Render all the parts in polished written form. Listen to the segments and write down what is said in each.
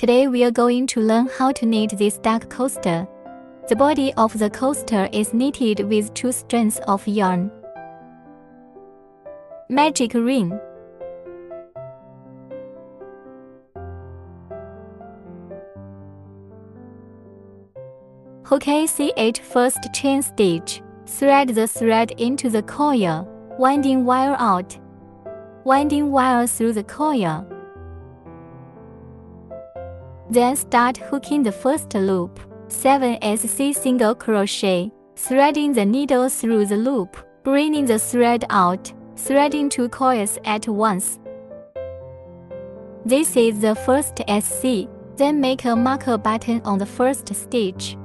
Today we are going to learn how to knit this duck coaster. The body of the coaster is knitted with 2 strands of yarn. Magic ring. Hook ACH first chain stitch. Thread the thread into the coil. Winding wire out. Winding wire through the coil. Then start hooking the first loop. 7SC single crochet. Threading the needle through the loop. Bringing the thread out. Threading 2 coils at once. This is the first SC. Then make a marker button on the first stitch.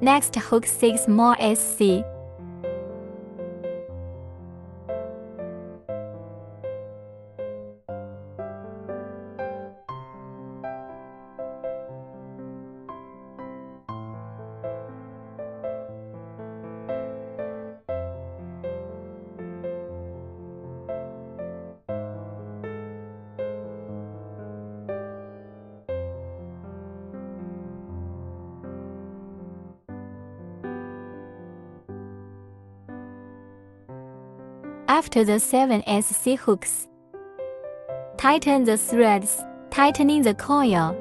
Next, hook 6 more SC. After the 7 SC hooks, tighten the threads, tightening the coil.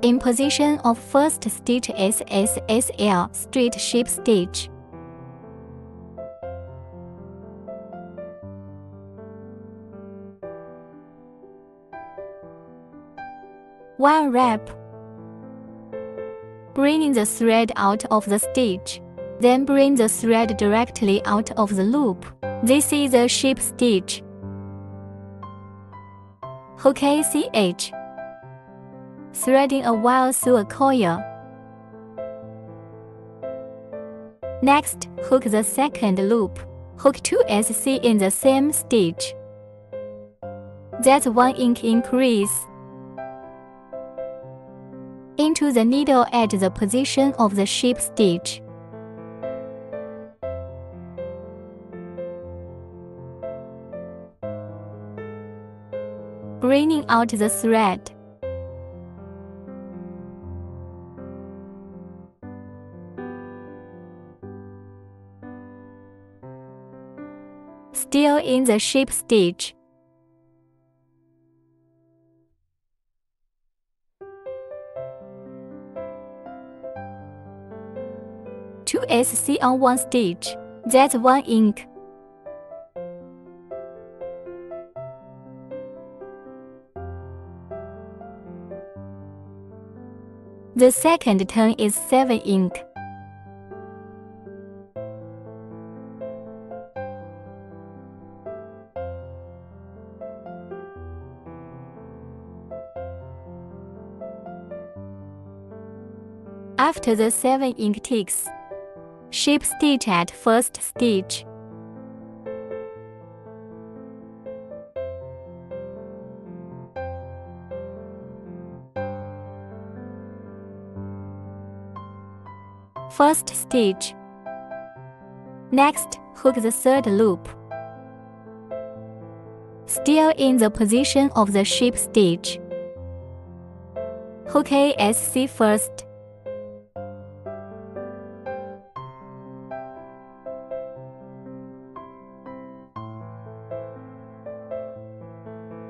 In position of first stitch SSSL straight ship stitch. Wire wrap. Bringing the thread out of the stitch. Then bring the thread directly out of the loop. This is a ship stitch. Hook ACH. Threading a wire through a coil. Next, hook the second loop. Hook 2 SC in the same stitch. That's 1 inch increase. Into the needle at the position of the ship stitch. Bringing out the thread. Still in the ship stitch. Two SC on 1 stitch. That's 1 inch. The second turn is 7 inch. After the 7 inch ticks, ship stitch at first stitch. First stitch. Next, hook the third loop. Still in the position of the ship stitch. Hook ASC first.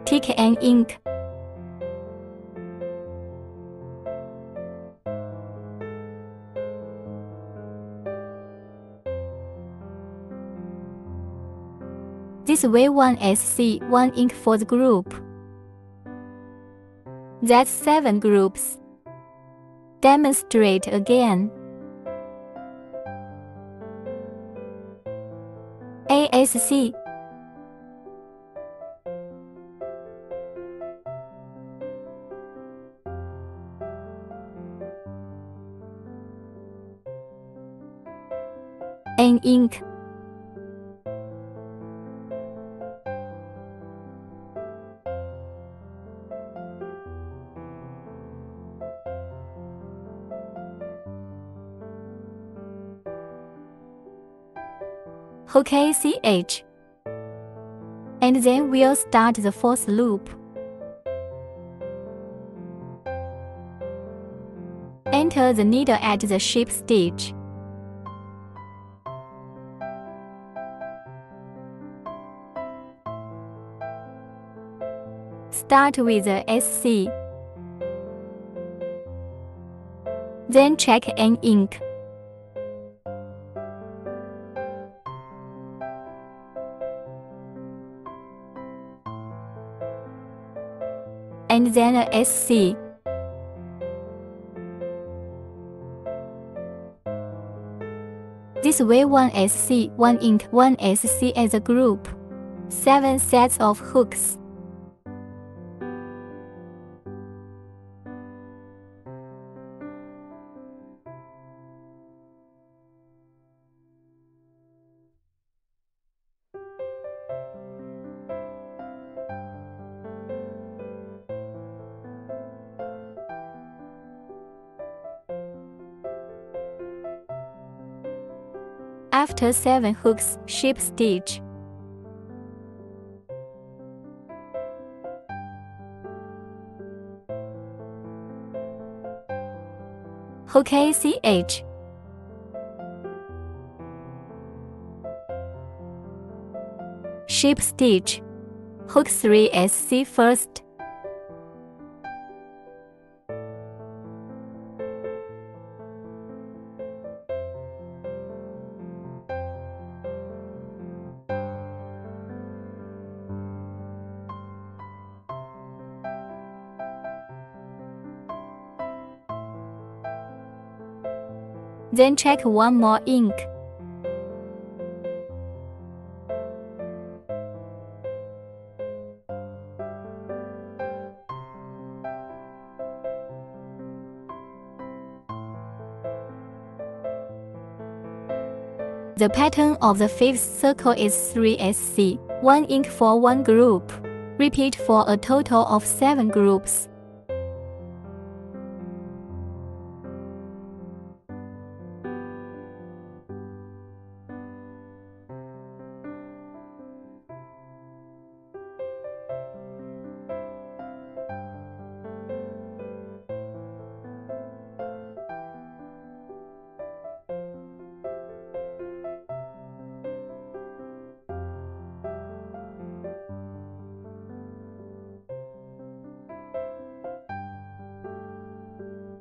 Tick an inch. This way 1 SC 1 inch for the group. That's 7 groups. Demonstrate again. ASC. N ink. Hook ACH. And then we'll start the fourth loop. Enter the needle at the ship stitch. Start with the SC. Then check N ink. And then a SC. This way 1 SC, 1 ink, 1 SC as a group. 7 sets of hooks. After 7 hooks, ship stitch. Hook ACH. Ship stitch. Hook 3 SC first. Then check one more ink. The pattern of the fifth circle is 3 SC, 1 ink for 1 group. Repeat for a total of 7 groups.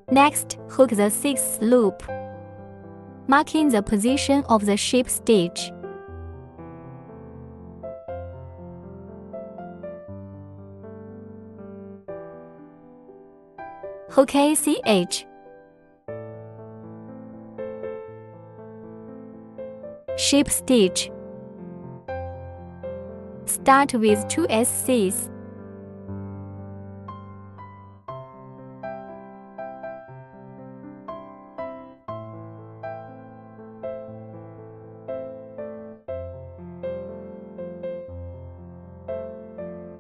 Next, hook the 6th loop, marking the position of the ship stitch. Hook ACH. Ship stitch. Start with 2 SCs.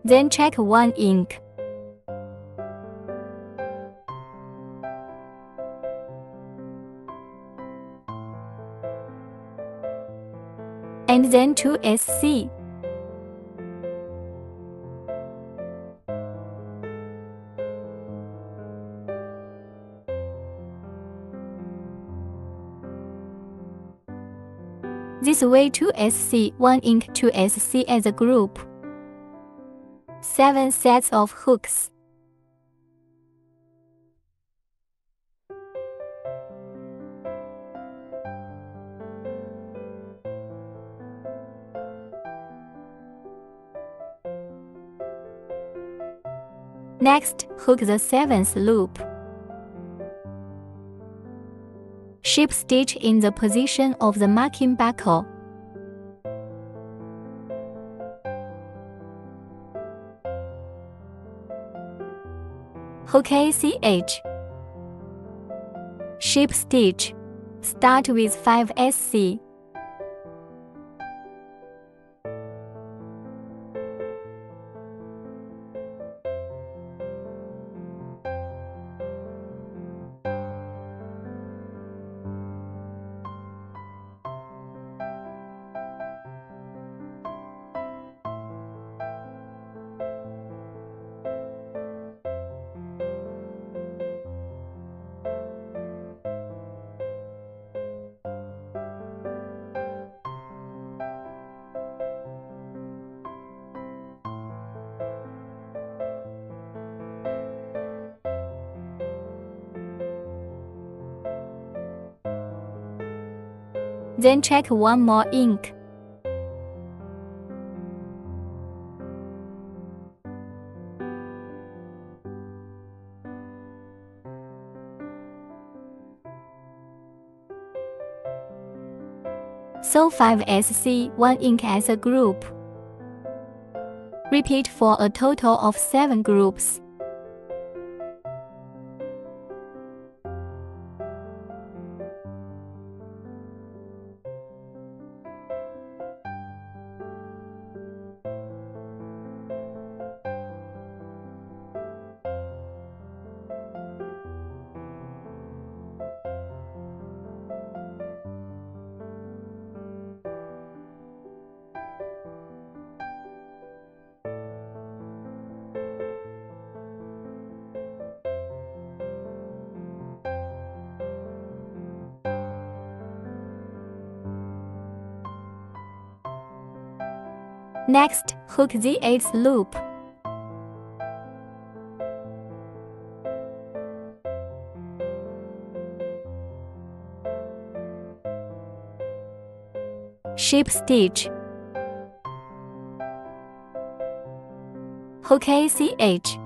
Then check 1 ink. And then 2 SC. This way 2 SC, 1 ink, 2 SC as a group. 7 sets of hooks. Next, hook the 7th loop. Ship stitch in the position of the marking buckle. Hook ACH. Ship stitch. Start with 5 SC. Then check one more ink. Sew 5 SC 1 ink as a group. Repeat for a total of 7 groups. Next, hook the 8th loop. Ship stitch. Hook ACH.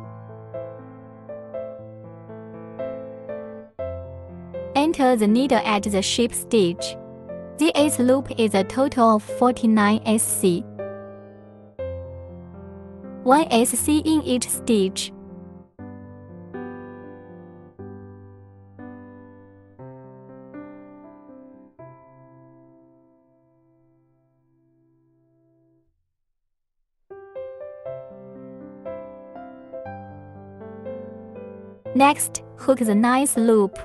Enter the needle at the ship stitch. The 8th loop is a total of 49 SC. 1 SC in each stitch. Next, hook the 9th loop.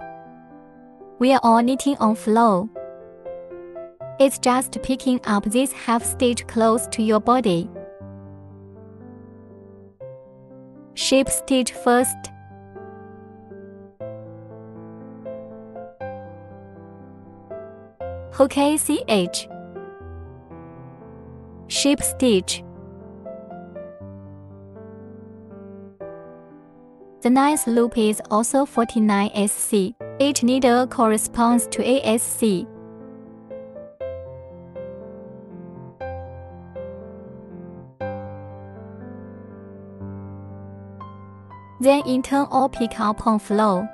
We are all knitting on flow. It's just picking up this half stitch close to your body. Ship stitch first. Hook ACH. Ship stitch. The 9th loop is also 49 SC. Each needle corresponds to a SC. Then in turn all pick up on flow.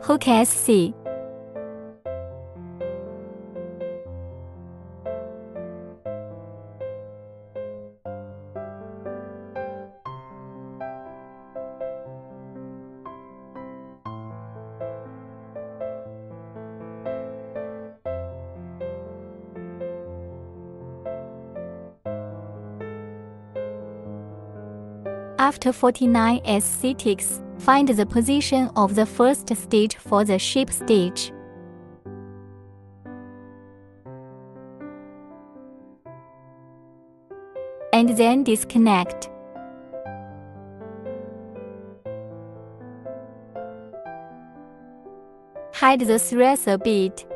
Hook SC. After 49 SC ticks, find the position of the first stitch for the ship stitch. And then disconnect. Hide the threads a bit.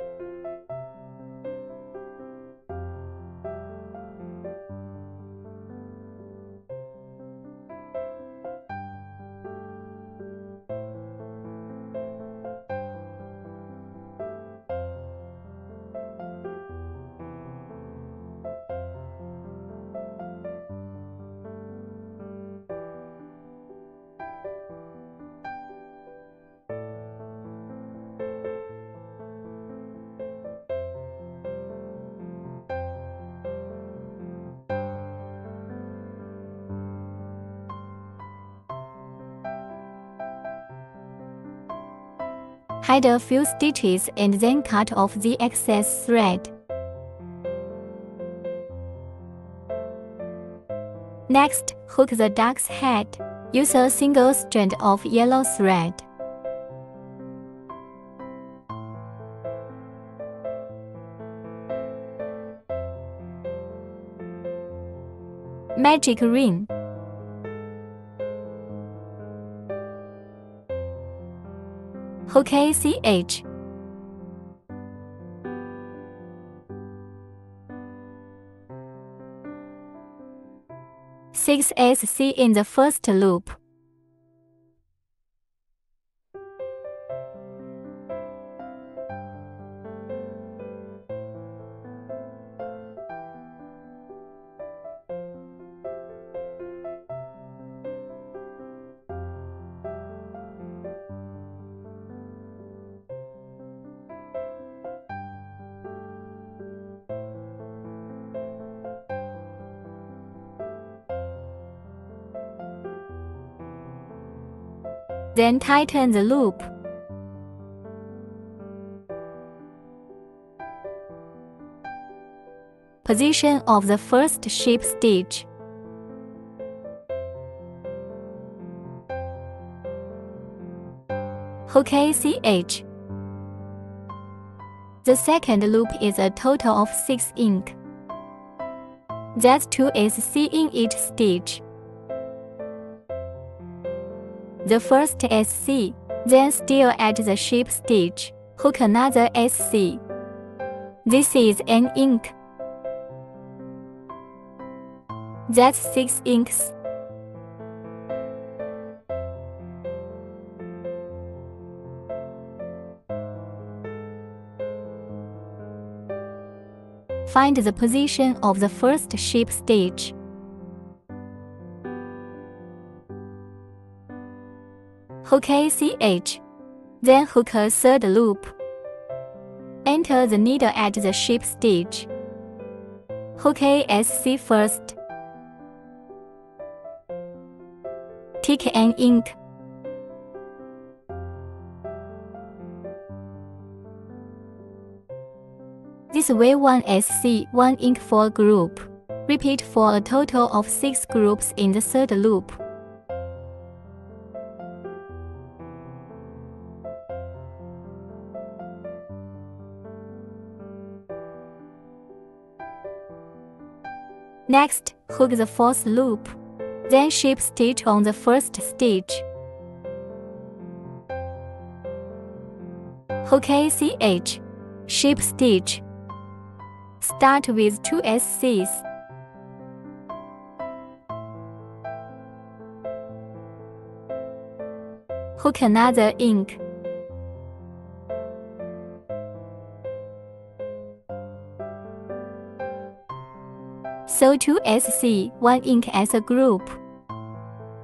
Hide a few stitches and then cut off the excess thread. Next, hook the duck's head. Use a single strand of yellow thread. Magic ring. Hook ACH. Six SC in the first loop. Then tighten the loop. Position of the first ship stitch. Hook ACH. The second loop is a total of 6 ink. That's 2 SC in each stitch. The first SC, then still at the ship stitch, hook another SC. This is an ink. That's 6 inks. Find the position of the first ship stitch. Hook ACH. Then hook a third loop. Enter the needle at the ship stitch. Hook ASC first. Tick an ink. This way 1 SC, 1 ink for a group. Repeat for a total of 6 groups in the third loop. Next, hook the fourth loop. Then ship stitch on the first stitch. Hook ACH. Ship stitch. Start with 2 SCs. Hook another ink. Sew 2 SC, 1 ink as a group.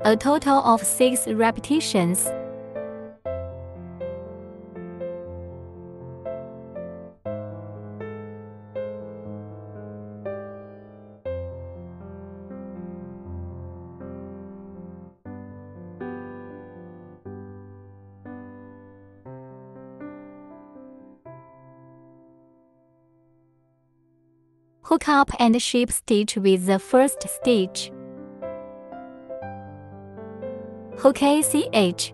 A total of 6 repetitions. Hook up and ship stitch with the first stitch. Hook ACH.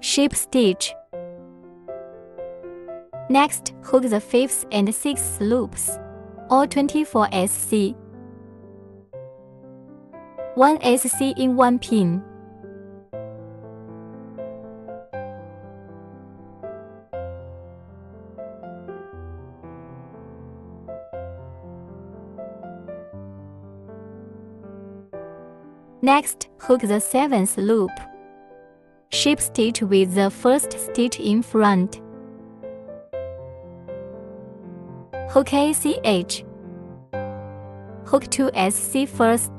Ship stitch. Next, hook the 5th and 6th loops, all 24 SC. 1 SC in 1 pin. Next, hook the 7th loop. Ship stitch with the first stitch in front. Hook ACH. Hook 2 SC first.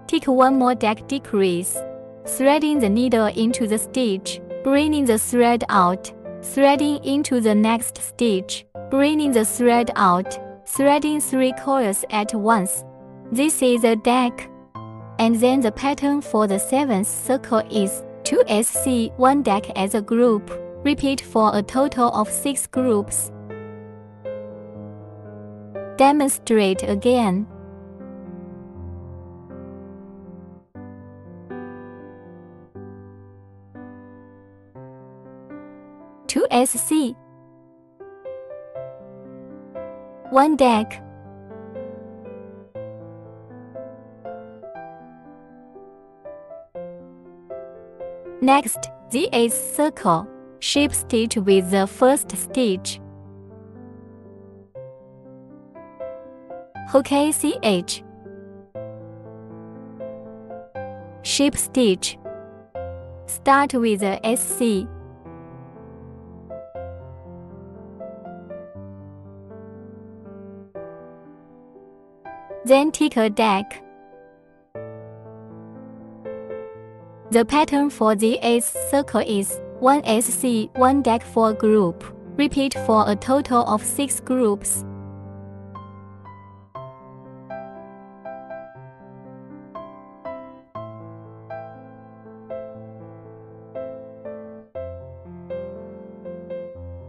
Tick 1 more deck decrease, threading the needle into the stitch, bringing the thread out, threading into the next stitch, bringing the thread out, threading 3 coils at once. This is a deck. And then the pattern for the 7th circle is 2 SC, 1 deck as a group. Repeat for a total of 6 groups. Demonstrate again. Two SC. 1 deck. Next, the 8th circle. Ship stitch with the first stitch. Hook ACH. Ship stitch. Start with the SC. Then tick a deck. The pattern for the 8th circle is 1 SC, 1 deck for a group. Repeat for a total of 6 groups.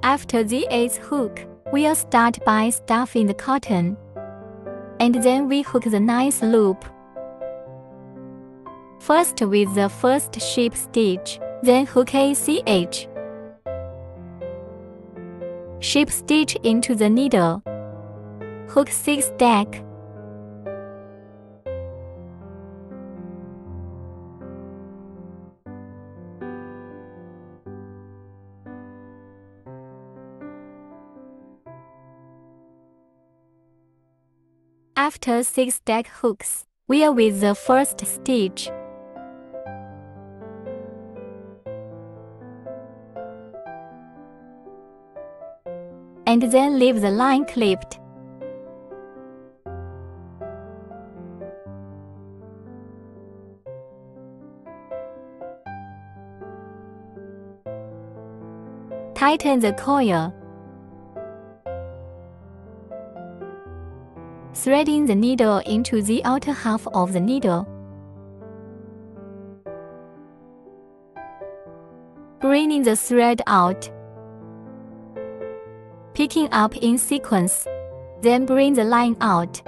After the 8th hook, we'll start by stuffing the cotton, and then we hook the 9th loop. First with the first ship stitch, then hook ACH. Ship stitch into the needle. Hook 6 stack. After 6 stack hooks, we'll with the first stitch. And then leave the line clipped. Tighten the coil. Threading the needle into the outer half of the needle. Bringing the thread out. Picking up in sequence. Then bring the line out.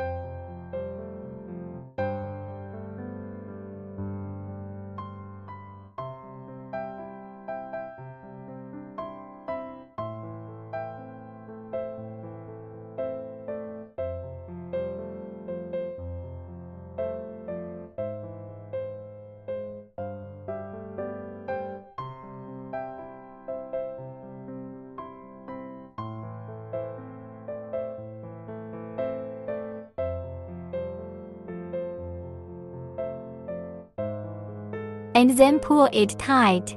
And then pull it tight.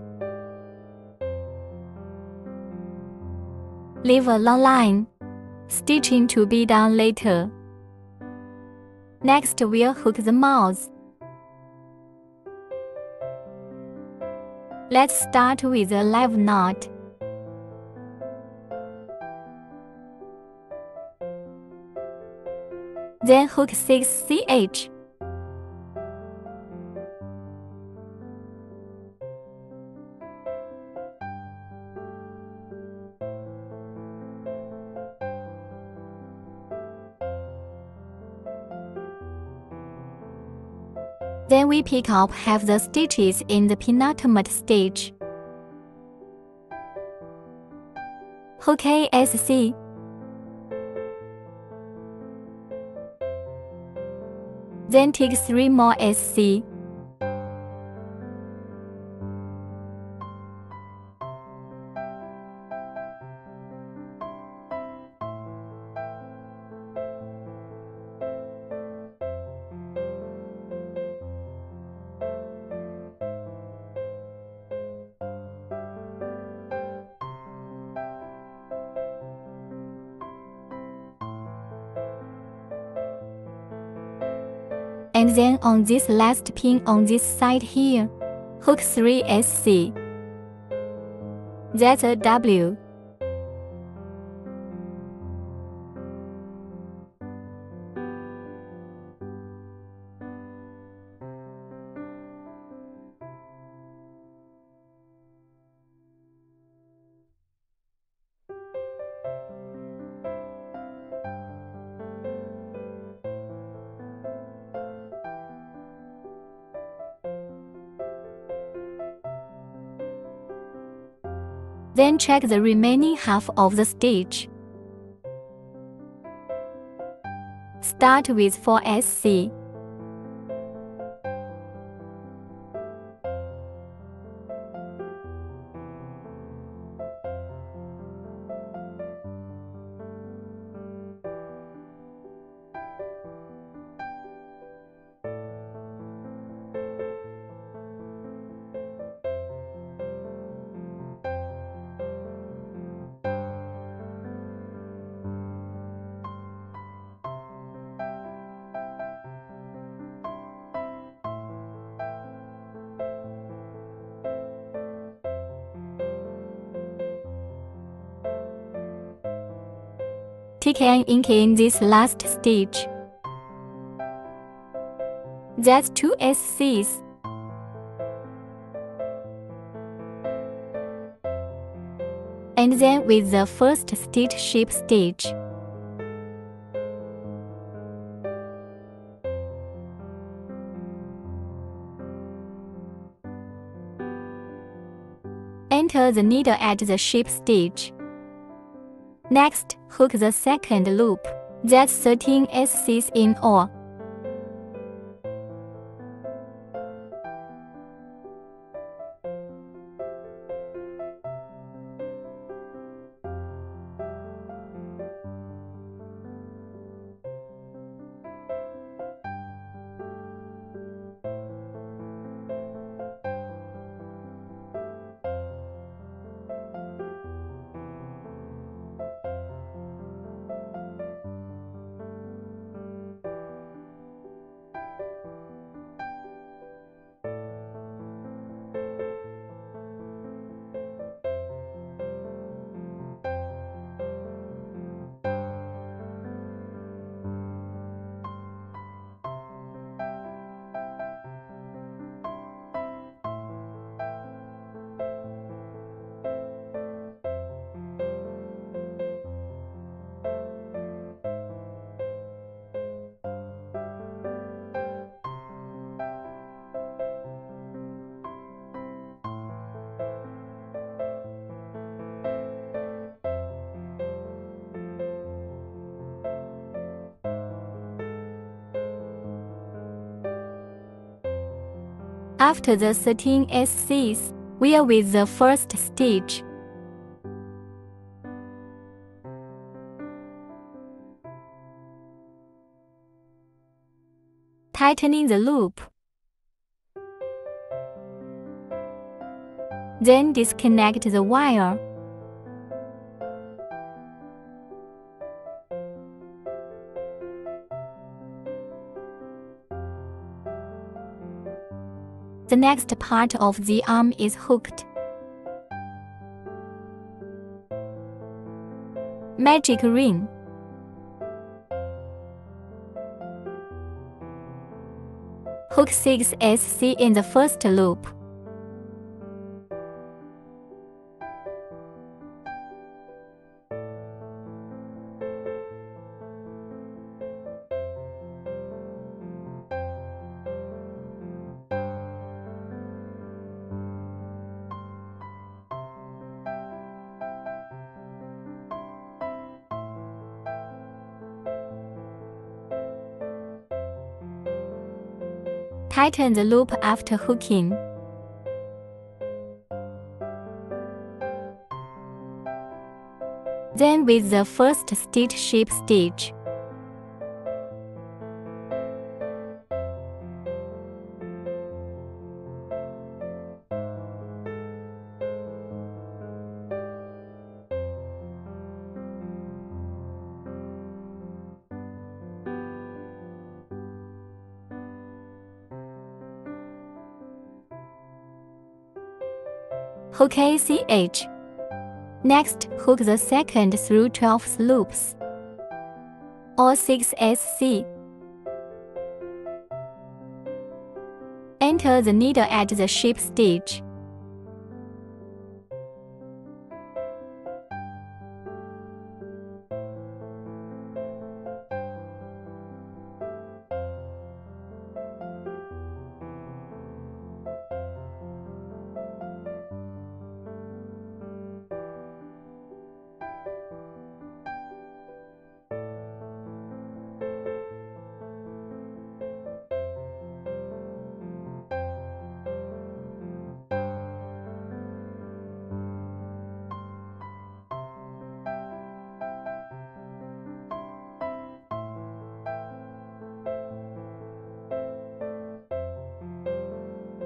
Leave a long line. Stitching to be done later. Next we'll hook the mouth. Let's start with a live knot. Then hook 6 CH. Then we pick up half the stitches in the penultimate stitch. Hook ASC. Then take 3 more SC. And then on this last pin on this side here, hook 3 SC. That's a W. Then check the remaining half of the stitch. Start with 4 SC. Take an ink in this last stitch. That's 2 SCs. and then with the first stitch ship stitch. Enter the needle at the ship stitch. Next, hook the second loop. That's 13 SCs in all. After the 13 SCs, wear with the first stitch. Tightening the loop. Then disconnect the wire. The next part of the arm is hooked. Magic ring. Hook 6 SC in the first loop. Tighten the loop after hooking. Then with the first stitch ship stitch. Hook ACH. Next, hook the second through 12 loops, or 6 SC. Enter the needle at the ship stitch.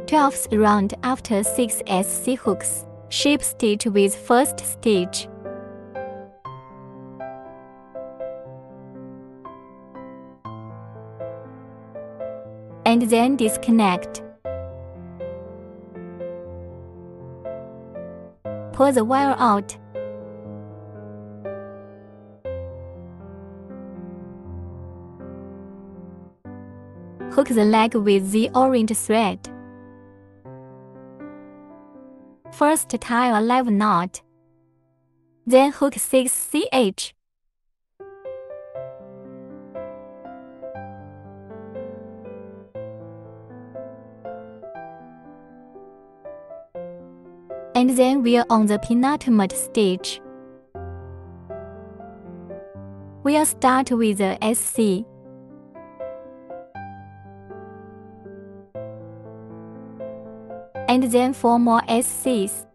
Twelfth round after 6 SC hooks, ship stitch with first stitch. And then disconnect. Pull the wire out. Hook the leg with the orange thread. First tie a live knot. Then hook 6ch. And then we're on the penultimate stage. We'll start with the SC. And then 4 more SCs.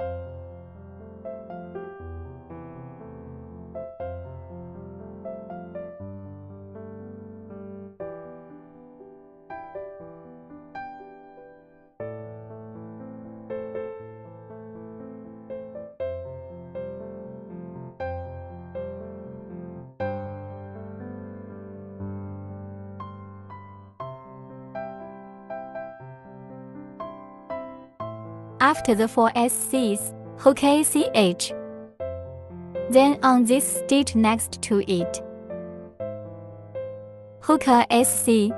After the 4 SCs, hook ACH. Then on this stitch next to it, hook a SC.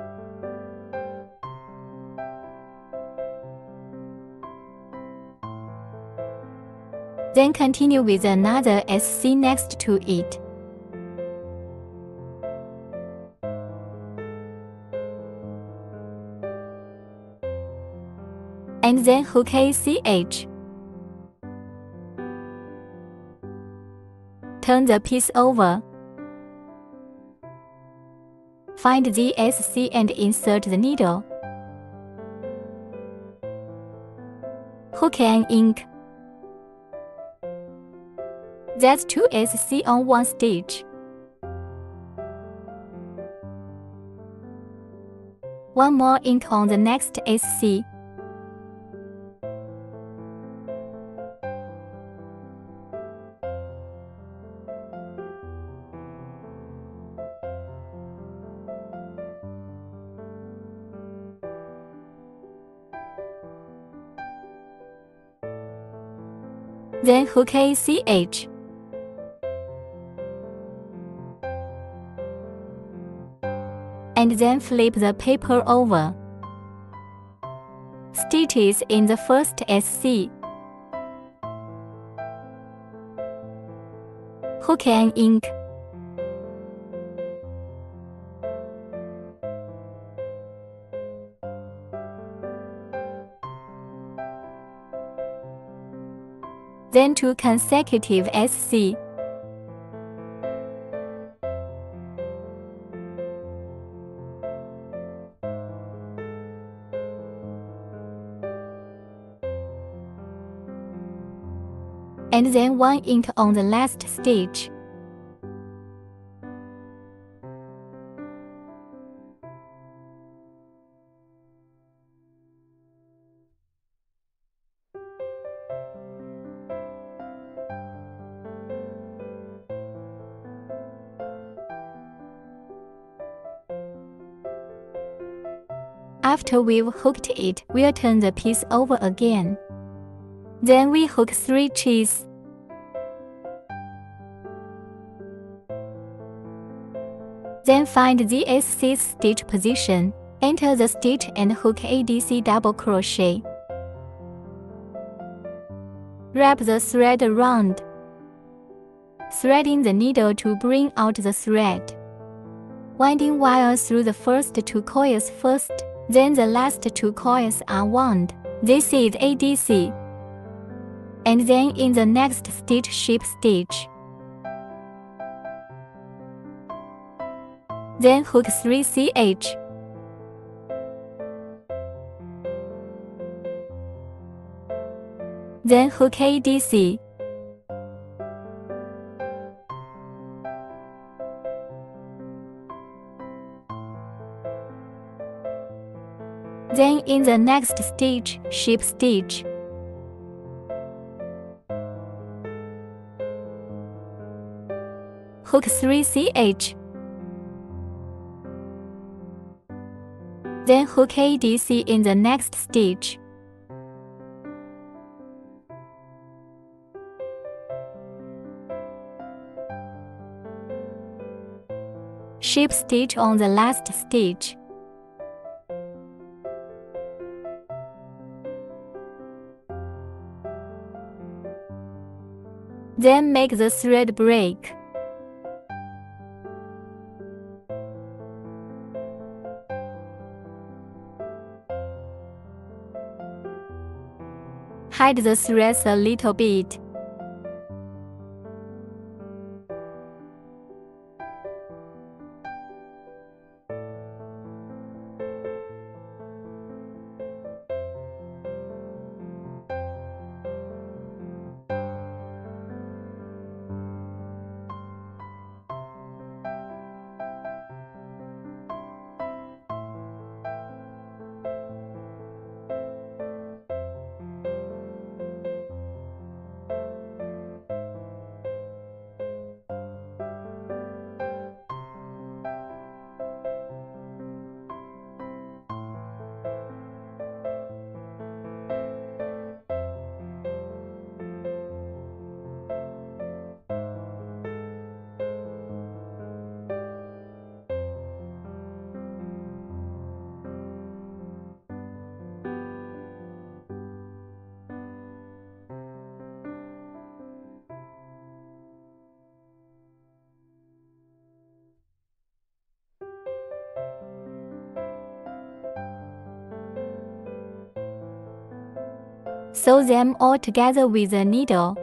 Then continue with another SC next to it. And then hook ACH. Turn the piece over. Find the SC and insert the needle. Hook an ink. That's 2 SC on one stitch. One more ink on the next SC. Then hook ACH. And then flip the paper over. Stitches in the first SC. Hook an ink. Then 2 consecutive SC. And then 1 ink on the last stitch. After we've hooked it, we'll turn the piece over again. Then we hook 3 cheese. Then find the SC stitch position, enter the stitch and hook ADC double crochet. Wrap the thread around, threading the needle to bring out the thread. Winding wire through the first 2 coils first, then the last 2 coils are wound. This is ADC. And then in the next stitch ship stitch. Then hook 3CH. Then hook ADC. Then in the next stitch, ship stitch. Hook 3CH. Then hook ADC in the next stitch. Ship stitch on the last stitch. Then make the thread break. Hide the threads a little bit. Sew them all together with a needle.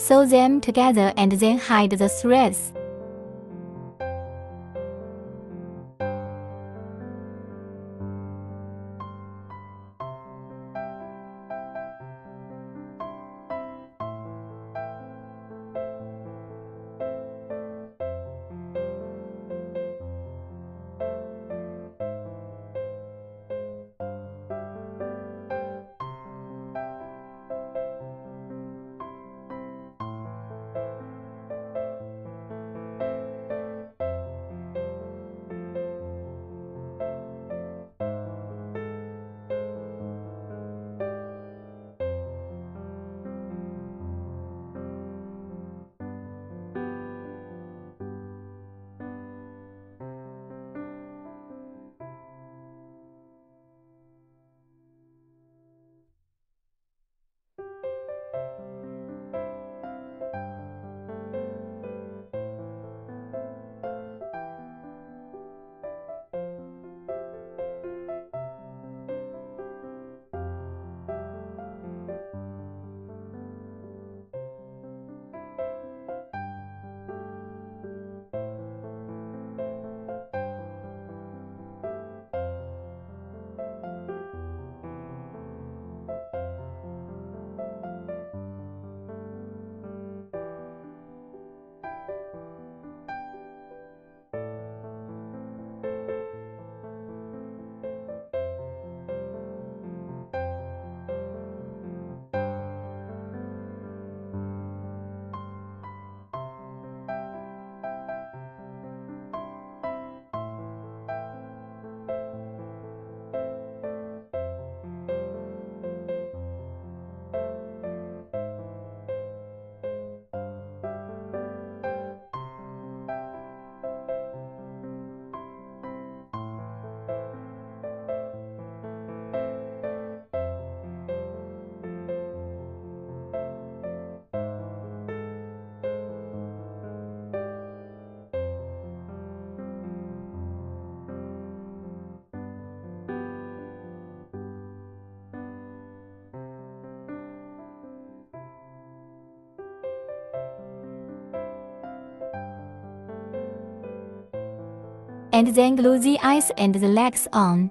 Sew them together and then hide the threads. And then glue the eyes and the legs on.